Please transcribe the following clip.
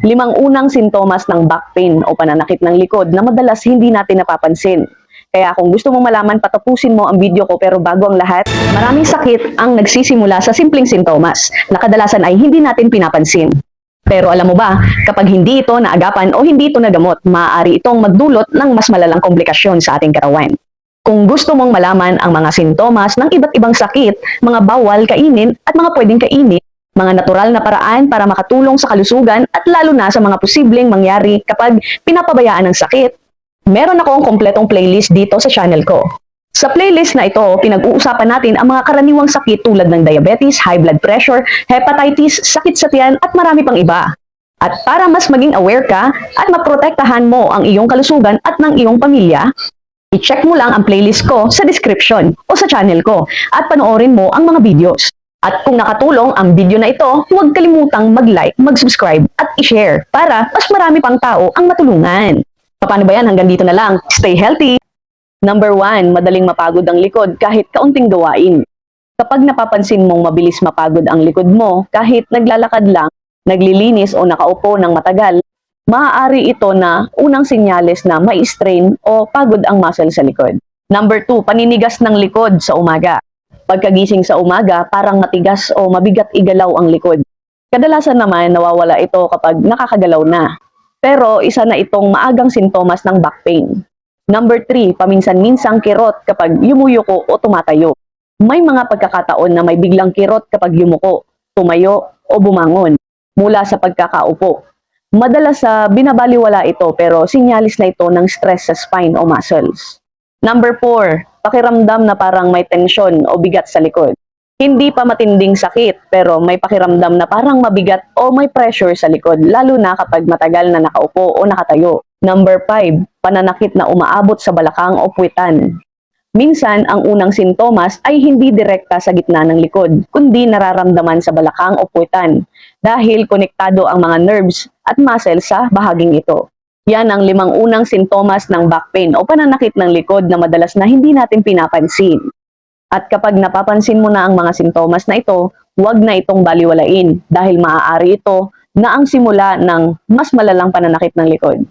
Limang unang sintomas ng back pain o pananakit ng likod na madalas hindi natin napapansin. Kaya kung gusto mong malaman, patapusin mo ang video ko, pero bago ang lahat, maraming sakit ang nagsisimula sa simpleng sintomas na kadalasan ay hindi natin pinapansin. Pero alam mo ba, kapag hindi ito naagapan o hindi ito nagamot, maaari itong magdulot ng mas malalang komplikasyon sa ating katawan. Kung gusto mong malaman ang mga sintomas ng iba't ibang sakit, mga bawal kainin at mga pwedeng kainin, mga natural na paraan para makatulong sa kalusugan at lalo na sa mga posibleng mangyari kapag pinapabayaan ng sakit, meron akong kompletong playlist dito sa channel ko. Sa playlist na ito, pinag-uusapan natin ang mga karaniwang sakit tulad ng diabetes, high blood pressure, hepatitis, sakit sa tiyan at marami pang iba. At para mas maging aware ka at maprotektahan mo ang iyong kalusugan at ng iyong pamilya, i-check mo lang ang playlist ko sa description o sa channel ko at panoorin mo ang mga videos. At kung nakatulong ang video na ito, huwag kalimutang mag-like, mag-subscribe at i-share para mas marami pang tao ang matulungan. Paano ba yan? Hanggang dito na lang. Stay healthy! Number 1, madaling mapagod ang likod kahit kaunting gawain. Kapag napapansin mong mabilis mapagod ang likod mo kahit naglalakad lang, naglilinis o nakaupo ng matagal, maaari ito na unang senyales na may strain o pagod ang muscle sa likod. Number 2, paninigas ng likod sa umaga. Pagkagising sa umaga, parang matigas o mabigat igalaw ang likod. Kadalasan naman nawawala ito kapag nakakagalaw na. Pero isa na itong maagang sintomas ng back pain. Number 3, paminsan-minsang kirot kapag yumuyuko o tumatayo. May mga pagkakataon na may biglang kirot kapag yumuko, tumayo o bumangon mula sa pagkakaupo. Madalas sa binabaliwala ito pero sinyalis na ito ng stress sa spine o muscles. Number 4, pakiramdam na parang may tensyon o bigat sa likod. Hindi pa matinding sakit pero may pakiramdam na parang mabigat o may pressure sa likod, lalo na kapag matagal na nakaupo o nakatayo. Number 5, pananakit na umaabot sa balakang o puwitan. Minsan, ang unang sintomas ay hindi direkta sa gitna ng likod, kundi nararamdaman sa balakang o puwitan dahil konektado ang mga nerves at muscles sa bahaging ito. Yan ang 5 unang sintomas ng back pain o pananakit ng likod na madalas na hindi natin pinapansin. At kapag napapansin mo na ang mga sintomas na ito, huwag na itong baliwalain dahil maaari ito na ang simula ng mas malalang pananakit ng likod.